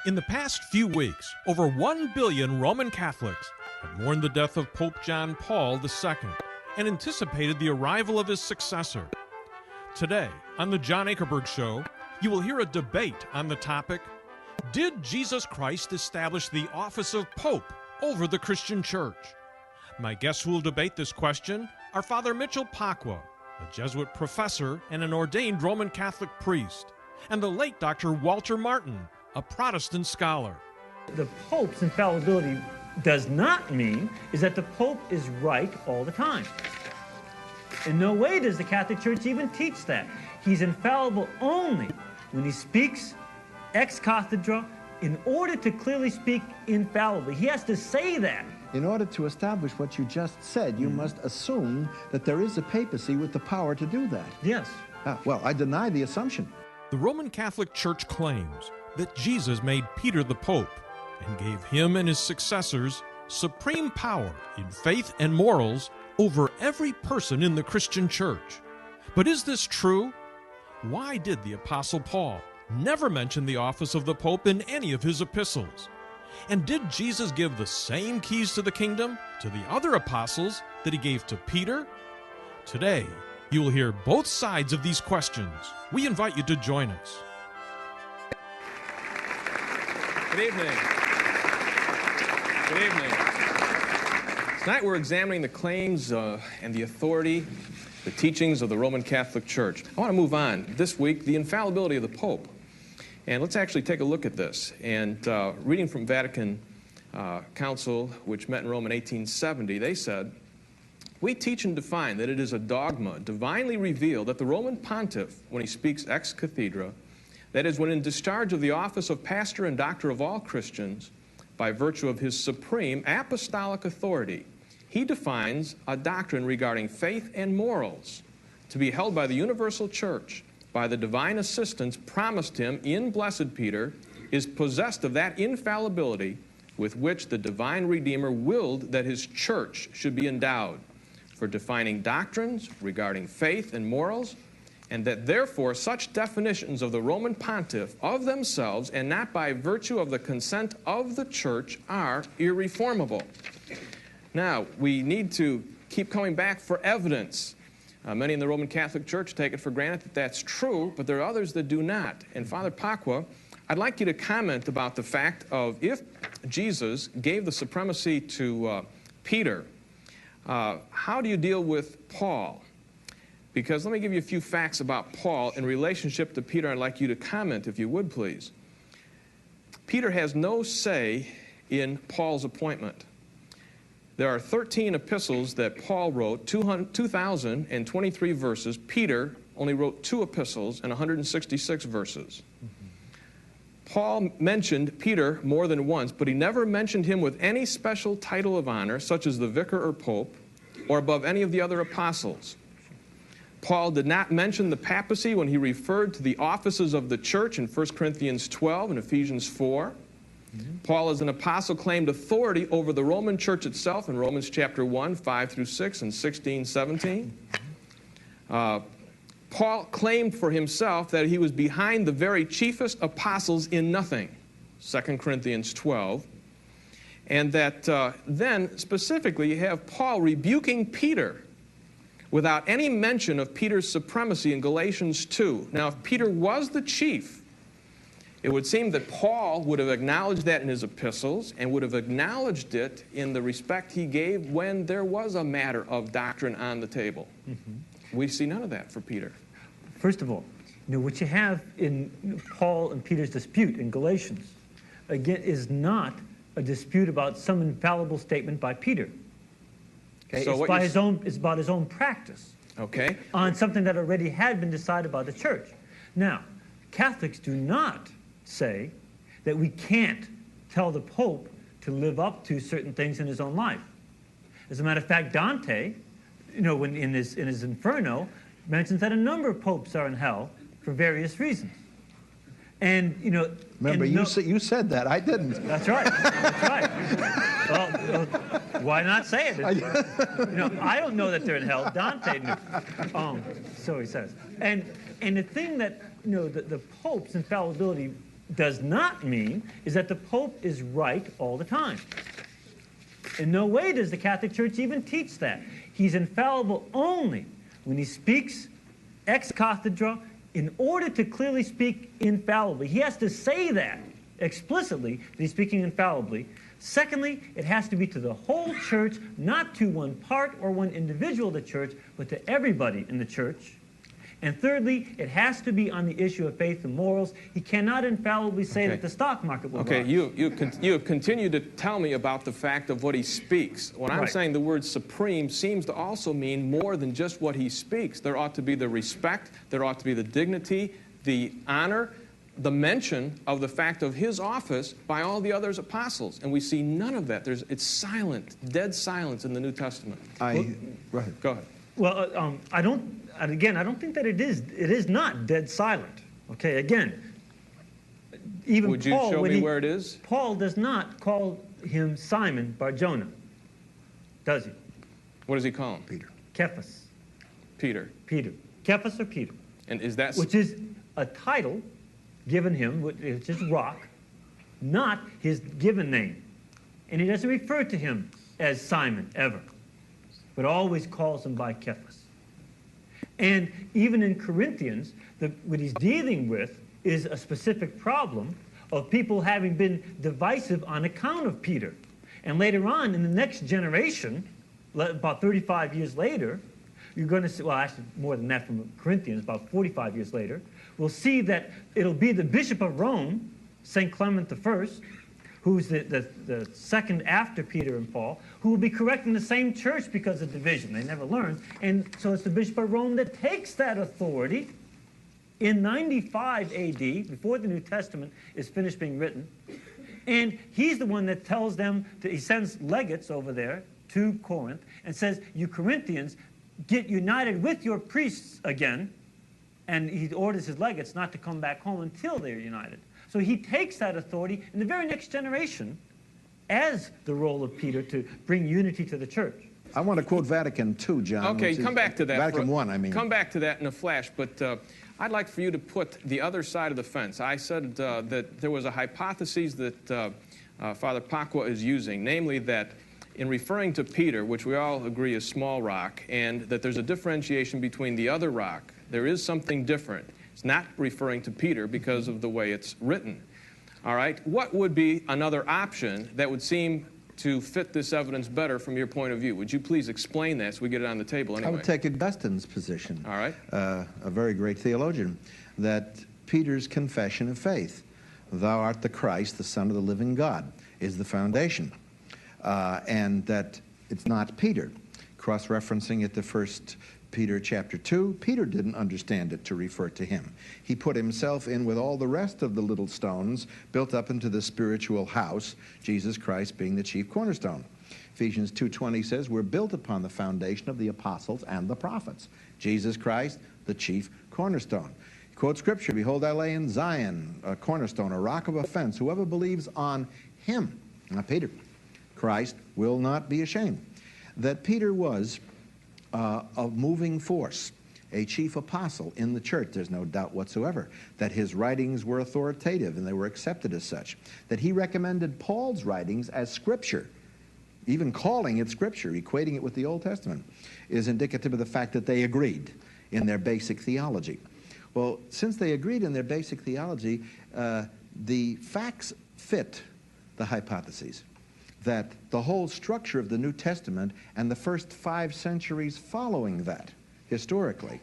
In the past few weeks, over 1 billion Roman Catholics have mourned the death of Pope John Paul II and anticipated the arrival of his successor. Today, on the John Ankerberg Show, you will hear a debate on the topic, did Jesus Christ establish the office of Pope over the Christian Church? My guests who will debate this question are Father Mitchell Pacwa, a Jesuit professor and an ordained Roman Catholic priest, and the late Dr. Walter Martin, a Protestant scholar. The Pope's infallibility does not mean is that the Pope is right all the time. In no way does the Catholic Church even teach that. He's infallible only when he speaks ex cathedra in order to clearly speak infallibly. He has to say that. In order to establish what you just said, you must assume that there is a papacy with the power to do that. Yes. Well, I deny the assumption. The Roman Catholic Church claims that Jesus made Peter the Pope and gave him and his successors supreme power in faith and morals over every person in the Christian Church. But is this true? Why did the Apostle Paul never mention the office of the Pope in any of his epistles? And did Jesus give the same keys to the kingdom to the other apostles that he gave to Peter? Today, you will hear both sides of these questions. We invite you to join us. Good evening. Good evening. Tonight we're examining the claims and the authority, the teachings of the Roman Catholic Church. I want to move on. This week, the infallibility of the Pope. And let's actually take a look at this. And reading from Vatican Council, which met in Rome in 1870, they said, "We teach and define that it is a dogma divinely revealed that the Roman Pontiff, when he speaks ex cathedra, that is, when in discharge of the office of pastor and doctor of all Christians, by virtue of his supreme apostolic authority, he defines a doctrine regarding faith and morals to be held by the universal church, by the divine assistance promised him in Blessed Peter, is possessed of that infallibility with which the divine Redeemer willed that his church should be endowed, for defining doctrines regarding faith and morals, and that therefore such definitions of the Roman Pontiff of themselves and not by virtue of the consent of the Church are irreformable." Now, we need to keep coming back for evidence. Many in the Roman Catholic Church take it for granted that that's true, but there are others that do not. And Father Pacwa, I'd like you to comment about the fact of if Jesus gave the supremacy to Peter, how do you deal with Paul? Because let me give you a few facts about Paul in relationship to Peter. I'd like you to comment, if you would, please. Peter has no say in Paul's appointment. There are 13 epistles that Paul wrote, 2,023 verses. Peter only wrote 2 epistles and 166 verses. Paul mentioned Peter more than once, but he never mentioned him with any special title of honor, such as the vicar or pope, or above any of the other apostles. Paul did not mention the papacy when he referred to the offices of the church in 1 Corinthians 12 and Ephesians 4. Paul as an apostle claimed authority over the Roman church itself in Romans chapter 1, 5 through 6 and 16, 17. Paul claimed for himself that he was behind the very chiefest apostles in nothing, 2 Corinthians 12. And that then specifically you have Paul rebuking Peter without any mention of Peter's supremacy in Galatians 2. Now, if Peter was the chief, it would seem that Paul would have acknowledged that in his epistles and would have acknowledged it in the respect he gave when there was a matter of doctrine on the table. We see none of that for Peter. First of all, what you have in Paul and Peter's dispute in Galatians, again, is not a dispute about some infallible statement by Peter. Okay? So it's about his own practice. Okay. On something that already had been decided by the church. Now, Catholics do not say that we can't tell the Pope to live up to certain things in his own life. As a matter of fact, Dante, when in his Inferno, mentions that a number of popes are in hell for various reasons. And, Remember, you said that. I didn't. That's right. That's right. Well, why not say it? I don't know that they're in hell. Dante knew. So he says. And the thing that, the Pope's infallibility does not mean is that the Pope is right all the time. In no way does the Catholic Church even teach that. He's infallible only when he speaks ex cathedra in order to clearly speak infallibly. He has to say that explicitly, that he's speaking infallibly. Secondly, it has to be to the whole church, not to one part or one individual of the church, but to everybody in the church. And thirdly, it has to be on the issue of faith and morals. He cannot infallibly say that the stock market will rise. You have continued to tell me about the fact of what he speaks. When I'm saying the word supreme seems to also mean more than just what he speaks. There ought to be the respect, there ought to be the dignity, the honor, the mention of the fact of his office by all the other apostles. And we see none of that. It's silent, dead silence in the New Testament. Go ahead. Well, I don't think that it is not dead silent. Okay, again, even Would you Paul, show me where it is? Paul does not call him Simon Bar-Jonah, does he? What does he call him? Peter. Cephas. Peter. Cephas or Peter. And is that... Which is a title given him, which is rock, not his given name. And he doesn't refer to him as Simon ever, but always calls him by Cephas. And even in Corinthians, what he's dealing with is a specific problem of people having been divisive on account of Peter. And later on, in the next generation, about 35 years later, you're going to see, well, actually more than that from Corinthians, about 45 years later, we'll see that it'll be the Bishop of Rome, St. Clement I, who's the second after Peter and Paul, who will be correcting the same church because of division. They never learned. And so it's the Bishop of Rome that takes that authority in 95 AD, before the New Testament is finished being written. And he's the one that tells them, he sends legates over there to Corinth and says, you Corinthians, get united with your priests again. And he orders his legates not to come back home until they're united. So he takes that authority in the very next generation as the role of Peter to bring unity to the church. I want to quote Vatican II, John. Okay, come back to that. Vatican I, I mean. Come back to that in a flash, but I'd like for you to put the other side of the fence. I said that there was a hypothesis that Father Pacwa is using, namely that in referring to Peter, which we all agree is small rock, and that there's a differentiation between the other rock, there is something different. It's not referring to Peter because of the way it's written. All right? What would be another option that would seem to fit this evidence better from your point of view? Would you please explain that so we get it on the table anyway? I would take Augustine's position, all right, a very great theologian, that Peter's confession of faith, thou art the Christ, the Son of the living God, is the foundation. And that it's not Peter. Cross-referencing it to 1 Peter chapter 2, Peter didn't understand it to refer to him. He put himself in with all the rest of the little stones built up into the spiritual house, Jesus Christ being the chief cornerstone. Ephesians 2:20 says, we're built upon the foundation of the apostles and the prophets. Jesus Christ, the chief cornerstone. Quote scripture, behold, I lay in Zion a cornerstone, a rock of offense. Whoever believes on him, not Peter, Christ, will not be ashamed. That Peter was a moving force, a chief apostle in the church. There's no doubt whatsoever that his writings were authoritative and they were accepted as such. That he recommended Paul's writings as scripture, even calling it scripture, equating it with the Old Testament, is indicative of the fact that they agreed in their basic theology. Well, since they agreed in their basic theology, the facts fit the hypotheses that the whole structure of the New Testament and the first 5 centuries following that, historically,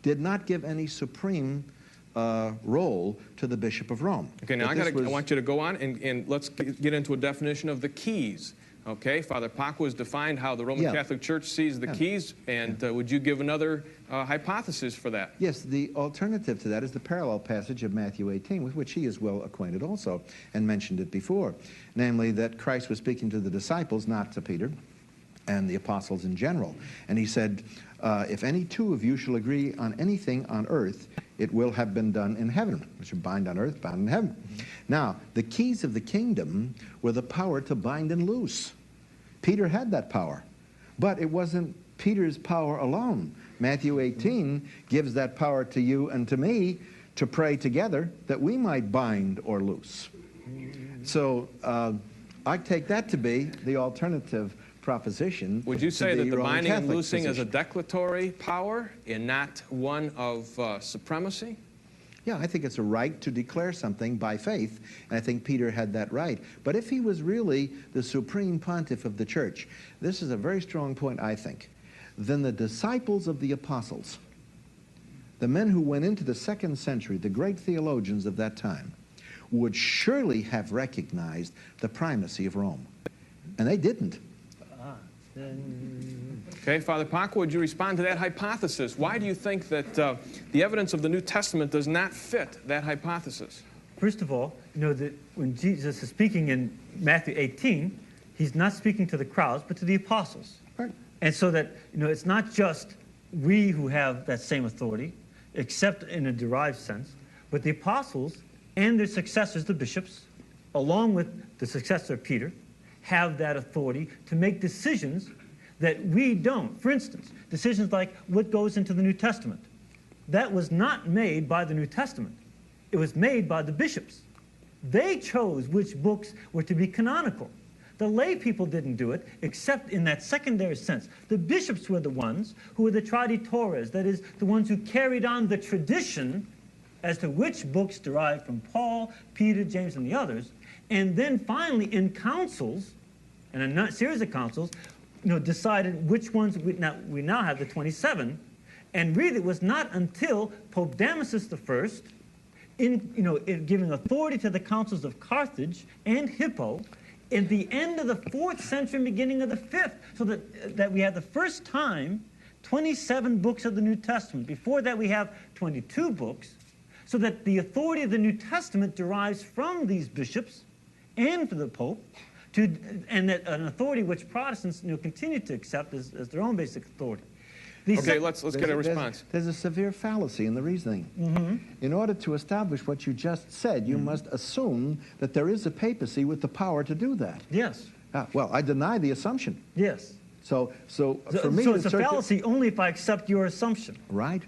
did not give any supreme role to the Bishop of Rome. Okay, now I want you to go on and let's get into a definition of the keys. Okay, Father Pacwa has defined how the Roman Catholic Church sees the keys, and would you give another hypothesis for that? Yes, the alternative to that is the parallel passage of Matthew 18, with which he is well acquainted also, and mentioned it before, namely that Christ was speaking to the disciples, not to Peter, and the apostles in general. And he said, if any two of you shall agree on anything on earth, it will have been done in heaven, which are bind on earth, bound in heaven. Mm-hmm. Now, the keys of the kingdom were the power to bind and loose. Peter had that power, but it wasn't Peter's power alone. Matthew 18 gives that power to you and to me to pray together that we might bind or loose. So I take that to be the alternative proposition. Would you say that the Roman binding and Catholic loosing is a position. declaratory power and not one of supremacy? Yeah, I think it's a right to declare something by faith, and I think Peter had that right. But if he was really the supreme pontiff of the church, this is a very strong point, I think, then the disciples of the apostles, the men who went into the 2nd century, the great theologians of that time, would surely have recognized the primacy of Rome. And they didn't. Okay, Father Paco, would you respond to that hypothesis? Why do you think that the evidence of the New Testament does not fit that hypothesis? First of all, you know that when Jesus is speaking in Matthew 18, he's not speaking to the crowds, but to the apostles. Right. And so that, you know, it's not just we who have that same authority, except in a derived sense, but the apostles and their successors, the bishops, along with the successor Peter, have that authority to make decisions that we don't. For instance, decisions like what goes into the New Testament. That was not made by the New Testament. It was made by the bishops. They chose which books were to be canonical. The lay people didn't do it, except in that secondary sense. The bishops were the ones who were the traditores, that is, the ones who carried on the tradition as to which books derived from Paul, Peter, James, and the others. And then finally, in councils, and a series of councils, you know, decided which ones we now have the 27. And really, it was not until Pope Damasus I, in giving authority to the councils of Carthage and Hippo, in the end of the 4th century, beginning of the 5th, so that we had the first time 27 books of the New Testament. Before that, we have 22 books, so that the authority of the New Testament derives from these bishops and from the Pope, and that an authority which Protestants continue to accept as their own basic authority. Okay, let's get a response. There's a severe fallacy in the reasoning. In order to establish what you just said, you must assume that there is a papacy with the power to do that. Yes. Well, I deny the assumption. Yes. So for me, so it's a fallacy only if I accept your assumption. Right.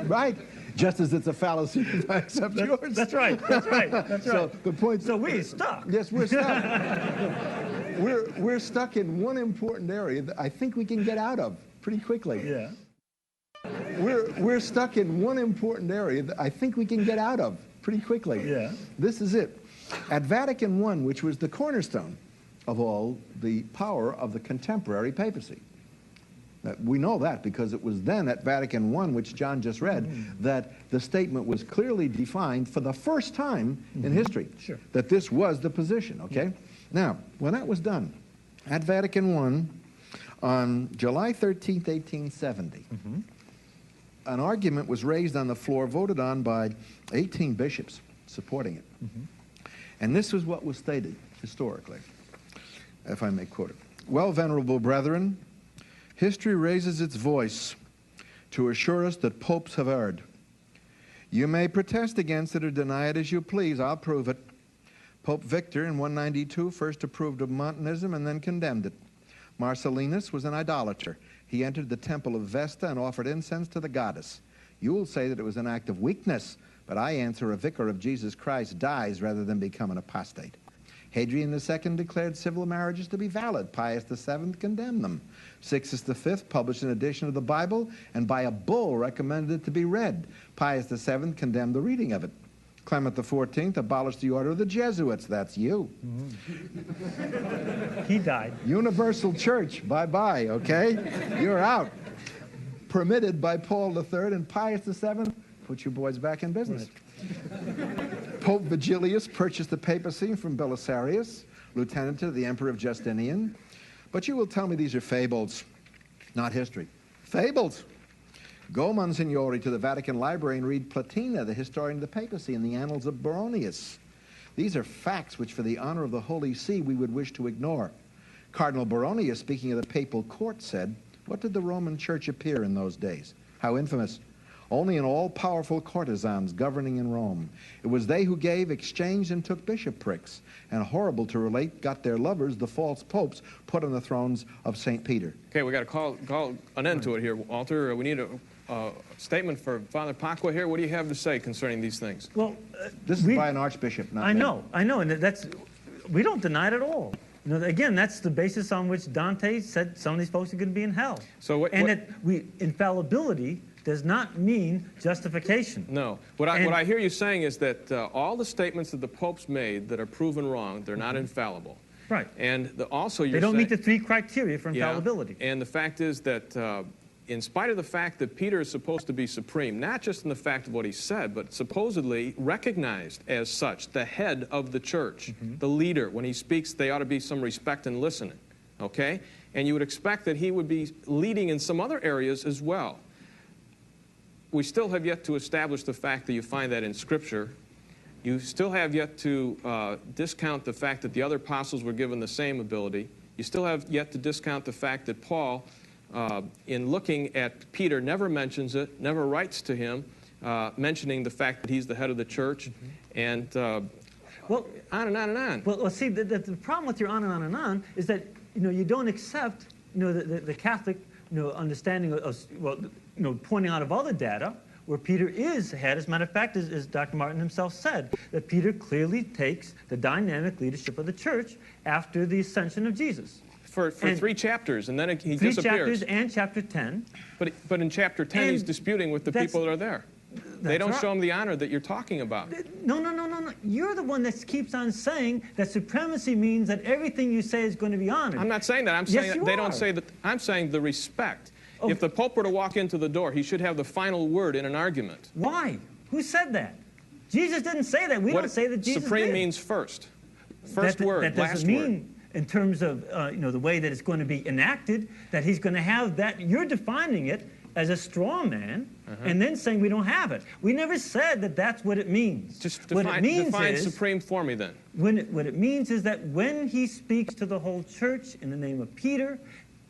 Right. Just as it's a fallacy if I accept yours. That's right. That's right. That's right. So the point. So we're stuck. Yes, we're stuck. We're stuck in one important area that I think we can get out of pretty quickly. Yeah. We're stuck in one important area that I think we can get out of pretty quickly. Yeah. This is it. At Vatican I, which was the cornerstone of all the power of the contemporary papacy. We know that because it was then at Vatican I, which John just read, that the statement was clearly defined for the first time in history, that this was the position, okay? Now, when that was done, at Vatican I, on July 13th, 1870, an argument was raised on the floor, voted on by 18 bishops supporting it. And this was what was stated historically, if I may quote it. Well, venerable brethren, history raises its voice to assure us that popes have erred. You may protest against it or deny it as you please. I'll prove it. Pope Victor in 192 first approved of Montanism and then condemned it. Marcellinus was an idolater. He entered the temple of Vesta and offered incense to the goddess. You will say that it was an act of weakness, but I answer a vicar of Jesus Christ dies rather than become an apostate. Hadrian II declared civil marriages to be valid. Pius VII condemned them. Sixtus V published an edition of the Bible and by a bull recommended it to be read. Pius VII condemned the reading of it. Clement XIV abolished the order of the Jesuits. That's you. He died. Universal Church, bye-bye, okay? You're out. Permitted by Paul III and Pius VII, put you boys back in business. Right. Pope Vigilius purchased the papacy from Belisarius, lieutenant to the Emperor of Justinian. But you will tell me these are fables, not history. Fables. Go, Monsignori, to the Vatican Library and read Platina, the historian of the papacy, in the Annals of Baronius. These are facts which, for the honor of the Holy See, we would wish to ignore. Cardinal Baronius, speaking of the papal court, said, "What did the Roman Church appear in those days? How infamous! Only an all-powerful courtesans governing in Rome. It was they who gave, exchanged, and took bishoprics, and horrible to relate, got their lovers, the false popes, put on the thrones of St. Peter." Okay, we got to call an end to it here, Walter. We need to statement for Father Pacwa here. What do you have to say concerning these things? Well, This is by an archbishop, not I me. know, and we don't deny it at all. Again, that's the basis on which Dante said some of these folks are going to be in hell. So infallibility does not mean justification. No. What I hear you saying is that all the statements that the Pope's made that are proven wrong, they're not infallible. Right. And also you're They don't saying, meet the 3 criteria for infallibility. Yeah, and the fact is that in spite of the fact that Peter is supposed to be supreme, not just in the fact of what he said, but supposedly recognized as such, the head of the church, the leader. When he speaks, they ought to be some respect and listening, okay? And you would expect that he would be leading in some other areas as well. We still have yet to establish the fact that you find that in Scripture. You still have yet to discount the fact that the other apostles were given the same ability. You still have yet to discount the fact that Paul, in looking at Peter, never mentions it, never writes to him, mentioning the fact that he's the head of the church, and well, on and on and on. Well, see, the problem with your on and on and on is that you don't accept the Catholic understanding of pointing out of other data where Peter is head. As a matter of fact, as Dr. Martin himself said, that Peter clearly takes the dynamic leadership of the church after the ascension of Jesus. For 3 chapters, and then he 3 disappears. chapters and chapter 10. But in chapter 10, he's disputing with the people that are there. They don't show him the honor that you're talking about. No. You're the one that keeps on saying that supremacy means that everything you say is going to be honored. I'm not saying that. I'm saying Yes, you they are. don't say that. I'm saying the respect. Oh. If the Pope were to walk into the door, he should have the final word in an argument. Why? Who said that? Jesus didn't say that. We don't say that Jesus Supreme did. means first. First word, that last doesn't mean, word. in terms of the way that it's going to be enacted, that he's going to have that. You're defining it as a straw man, and then saying we don't have it. We never said that that's what it means. Just what it means define is, supreme for me then. what it means is that when he speaks to the whole church in the name of Peter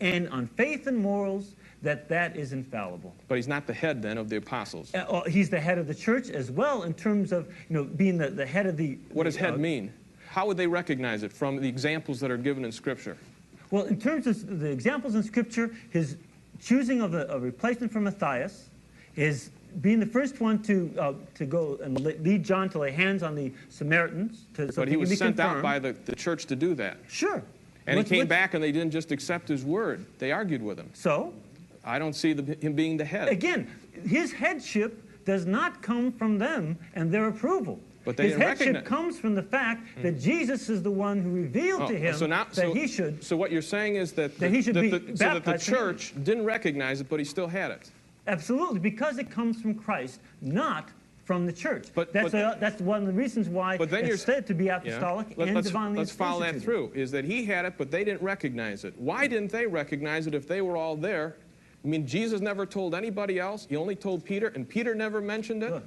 and on faith and morals, that is infallible. But he's not the head then of the apostles. He's the head of the church as well in terms of being the head of the... What does head mean? How would they recognize it from the examples that are given in Scripture? Well, in terms of the examples in Scripture, his choosing of a replacement for Matthias, his being the first one to go and lead John to lay hands on the Samaritans. But he was sent out by the church to do that. Sure. And he came back and they didn't just accept his word. They argued with him. So? I don't see him being the head. Again, his headship does not come from them and their approval. But they his didn't headship recognize comes from the fact that Jesus is the one who revealed to him that he should... So what you're saying is that the church didn't recognize it, but he still had it. Absolutely, because it comes from Christ, not from the church. That's one of the reasons why it's said to be apostolic and divinely Let's follow that through, is that he had it, but they didn't recognize it. Why didn't they recognize it if they were all there? I mean, Jesus never told anybody else. He only told Peter, and Peter never mentioned it.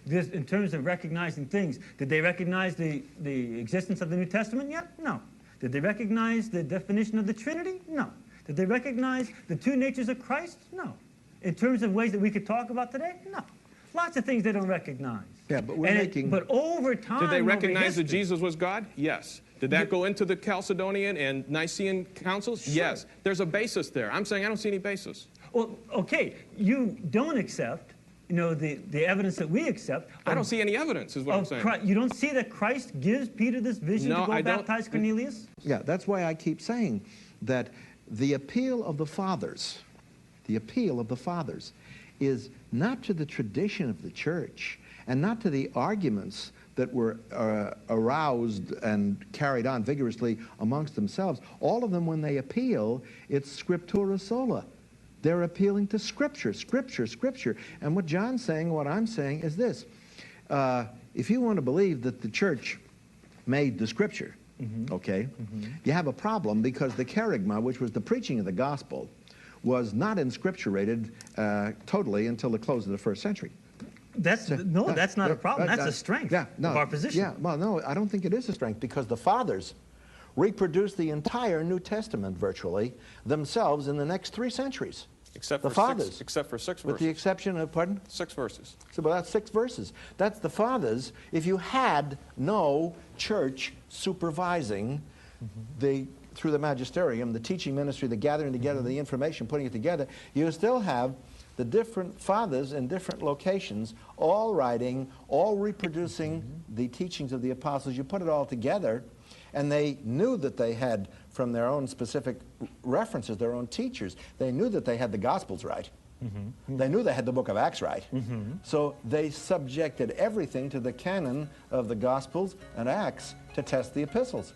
This, in terms of recognizing things, did they recognize the existence of the New Testament yet? No. Did they recognize the definition of the Trinity? No. Did they recognize the 2 natures of Christ? No. In terms of ways that we could talk about today? No. Lots of things they don't recognize. Yeah, but But over time, did they recognize that Jesus was God? Yes. Did that go into the Chalcedonian and Nicene councils? Sure. Yes. There's a basis there. I'm saying I don't see any basis. Well, okay, you don't accept, the evidence that we accept. I don't see any evidence, is what I'm saying. You don't see that Christ gives Peter this vision to go baptize Cornelius? Yeah, that's why I keep saying that the appeal of the fathers, is not to the tradition of the church and not to the arguments that were aroused and carried on vigorously amongst themselves. All of them, when they appeal, it's scriptura sola. They're appealing to Scripture, Scripture, Scripture. And what John's saying, what I'm saying is this. If you want to believe that the church made the Scripture, you have a problem because the kerygma, which was the preaching of the gospel, was not inscripturated totally until the close of the 1st century. That's not a problem. That's a strength of our position. Yeah, well, no, I don't think it is a strength because the fathers reproduced the entire New Testament virtually themselves in the next 3 centuries. Except the for fathers. Except for 6 verses. With the exception of, pardon? 6 verses. So, well, that's 6 verses. That's the fathers. If you had no church supervising through the magisterium, the teaching ministry, the gathering together, the information, putting it together, you still have the different fathers in different locations, all writing, all reproducing the teachings of the apostles. You put it all together, and they knew that they had, from their own specific references, their own teachers, they knew that they had the Gospels right. They knew they had the book of Acts right. So they subjected everything to the canon of the Gospels and Acts to test the epistles.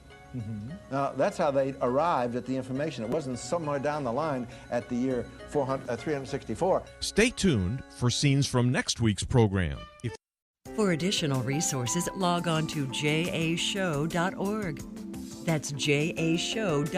Now, that's how they arrived at the information. It wasn't somewhere down the line at the year 364. Stay tuned for scenes from next week's program. For additional resources, log on to jashow.org. That's jashow.org.